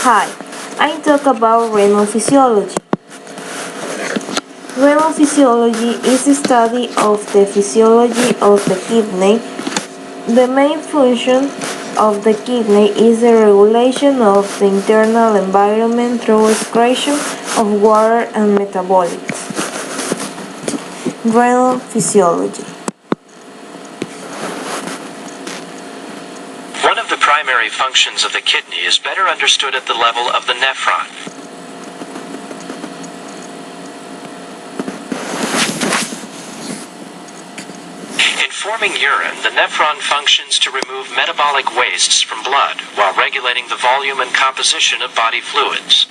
Hi, I talk about renal physiology. Renal physiology is the study of the physiology of the kidney. The main function of the kidney is the regulation of the internal environment through excretion of water and metabolites. Renal physiology. One of the primary functions of the kidney is better understood at the level of the nephron. In forming urine, the nephron functions to remove metabolic wastes from blood while regulating the volume and composition of body fluids.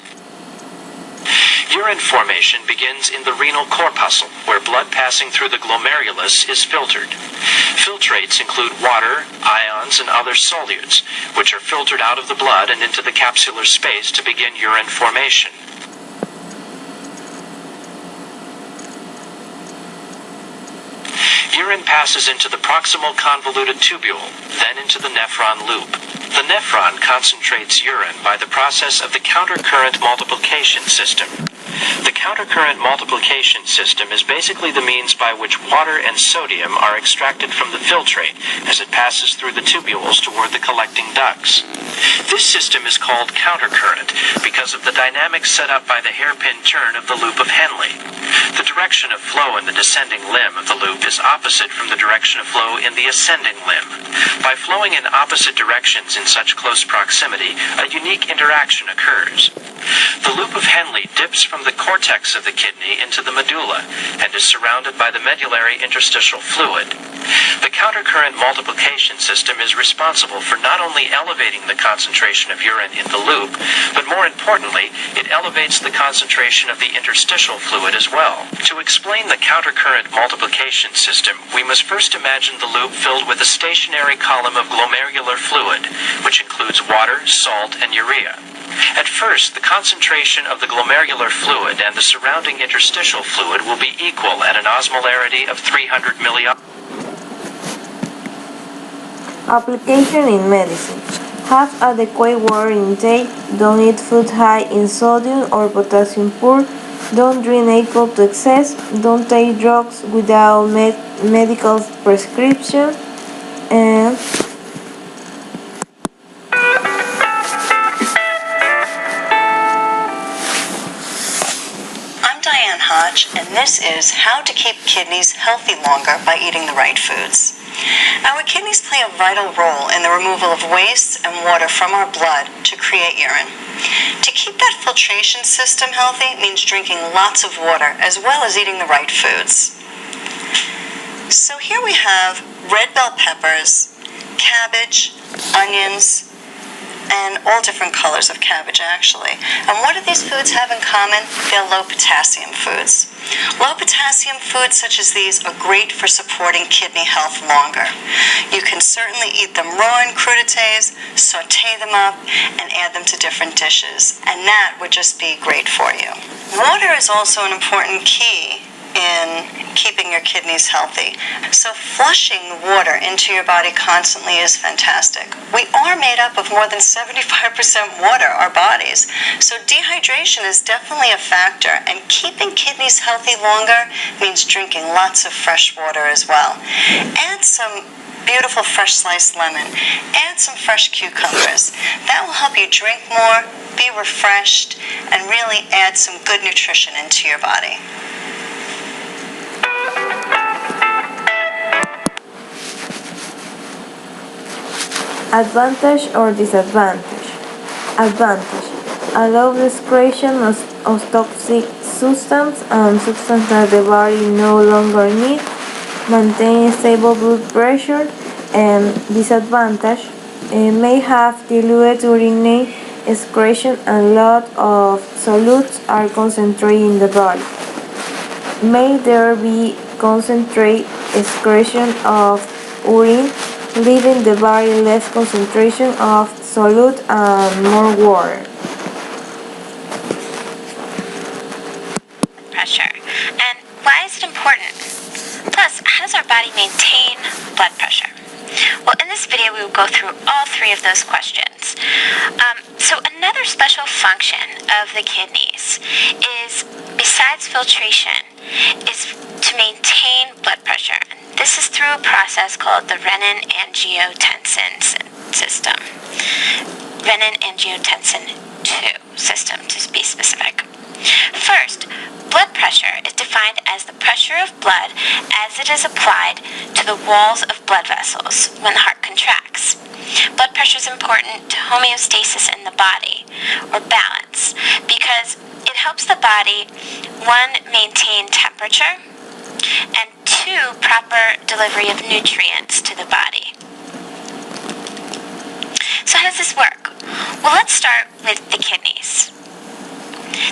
Urine formation begins in the renal corpuscle, where blood passing through the glomerulus is filtered. Filtrates include water, ions, and other solutes, which are filtered out of the blood and into the capsular space to begin urine formation. Urine passes into the proximal convoluted tubule, then into the nephron loop. The nephron concentrates urine by the process of the countercurrent multiplication system. The countercurrent multiplication system is basically the means by which water and sodium are extracted from the filtrate as it passes through the tubules toward the collecting ducts. This system is called countercurrent because of the dynamics set up by the hairpin turn of the loop of Henle. The direction of flow in the descending limb of the loop is opposite from the direction of flow in the ascending limb. By flowing in opposite directions in such close proximity, a unique interaction occurs. The loop of Henle dips from the cortex of the kidney into the medulla and is surrounded by the medullary interstitial fluid. The countercurrent multiplication system is responsible for not only elevating the concentration of urine in the loop, but more importantly, it elevates the concentration of the interstitial fluid as well. To explain the countercurrent multiplication system, we must first imagine the loop filled with a stationary column of glomerular fluid, which includes water, salt, and urea. At first, the concentration of the glomerular fluid and the surrounding interstitial fluid will be equal at an osmolarity of 300 milliohms. Application in medicine. Have adequate water intake. Don't eat food high in sodium or potassium poor. Don't drink alcohol to excess. Don't take drugs without medical prescription. And and this is how to keep kidneys healthy longer by eating the right foods. Our kidneys play a vital role in the removal of waste and water from our blood to create urine. To keep that filtration system healthy means drinking lots of water as well as eating the right foods. So here we have red bell peppers, cabbage, onions, and all different colors of cabbage actually. And what do these foods have in common? They're low potassium foods. Low potassium foods such as these are great for supporting kidney health longer. You can certainly eat them raw in crudités, saute them up, and add them to different dishes. And that would just be great for you. Water is also an important key in keeping your kidneys healthy. So flushing water into your body constantly is fantastic. We are made up of more than 75% water, our bodies. So dehydration is definitely a factor, and keeping kidneys healthy longer means drinking lots of fresh water as well. Add some beautiful fresh sliced lemon. Add some fresh cucumbers. That will help you drink more, be refreshed, and really add some good nutrition into your body. advantage or disadvantage. Advantage. Allow the excretion of toxic substance and substance that the body no longer needs. Maintain stable blood pressure. And disadvantage. May have diluted urinary excretion and lot of solutes are concentrated in the body. May there be concentrated excretion of urine, leaving the body less concentration of solute and more water. Pressure. And why is it important? Plus, how does our body maintain blood pressure? Well, in this video, we will go through all three of those questions. kidneys. So another special function of the kidneys is, besides filtration, is to maintain blood pressure. This is through a process called the renin-angiotensin system. Renin-angiotensin 2 system, to be specific. First, blood pressure is defined as the pressure of blood as it is applied to the walls of blood vessels when the heart contracts. Blood pressure is important to homeostasis in the body, or balance, because it helps the body, 1, maintain temperature, and 2, proper delivery of nutrients to the body. So how does this work? Well, let's start with the kidneys.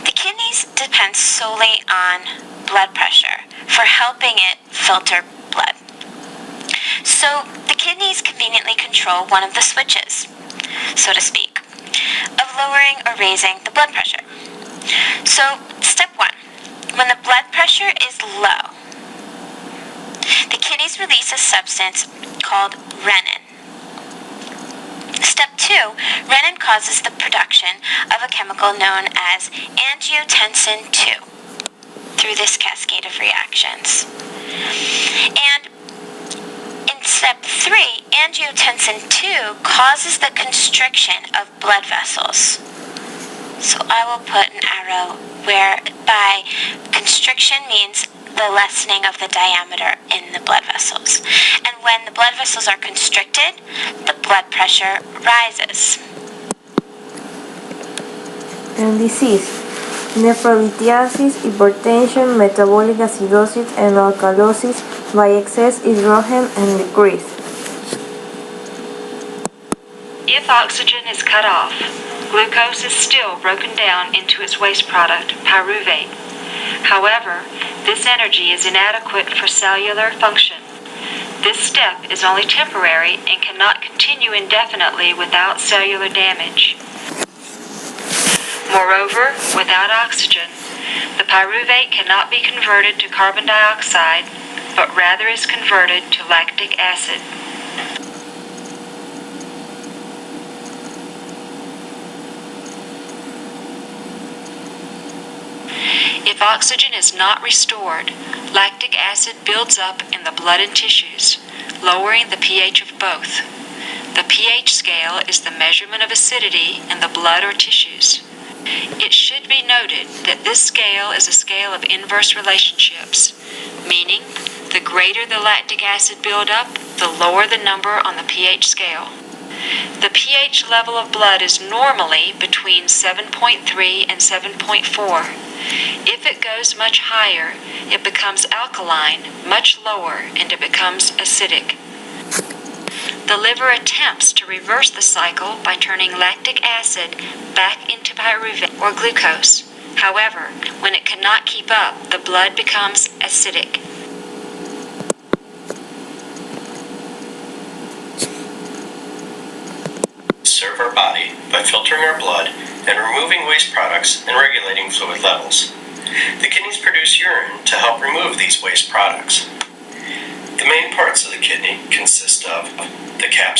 The kidneys depend solely on blood pressure for helping it filter blood. So the kidneys conveniently control one of the switches, so to speak, of lowering or raising the blood pressure. So step 1, when the blood pressure is low, the kidneys release a substance called renin. Step 2, renin causes the production of a chemical known as angiotensin 2 through this cascade of reactions. And in step 3, angiotensin 2 causes the constriction of blood vessels. So I will put an arrow whereby constriction means the lessening of the diameter in the blood vessels. And when the blood vessels are constricted, the blood pressure rises. And disease: nephrolithiasis, hypertension, metabolic acidosis, and alkalosis by excess hydrogen and decrease. If oxygen is cut off, glucose is still broken down into its waste product, pyruvate. However, this energy is inadequate for cellular function. This step is only temporary and cannot continue indefinitely without cellular damage. Moreover, without oxygen, the pyruvate cannot be converted to carbon dioxide, but rather is converted to lactic acid. If oxygen is not restored, lactic acid builds up in the blood and tissues, lowering the pH of both. The pH scale is the measurement of acidity in the blood or tissues. It should be noted that this scale is a scale of inverse relationships, meaning the greater the lactic acid buildup, the lower the number on the pH scale. The pH level of blood is normally between 7.3 and 7.4. If it goes much higher, it becomes alkaline, much lower, and it becomes acidic. The liver attempts to reverse the cycle by turning lactic acid back into pyruvate or glucose. However, when it cannot keep up, the blood becomes acidic. Serve our body by filtering our blood and removing waste products and regulating fluid levels. The kidneys produce urine to help remove these waste products. The main parts of the kidney consist of the capsule,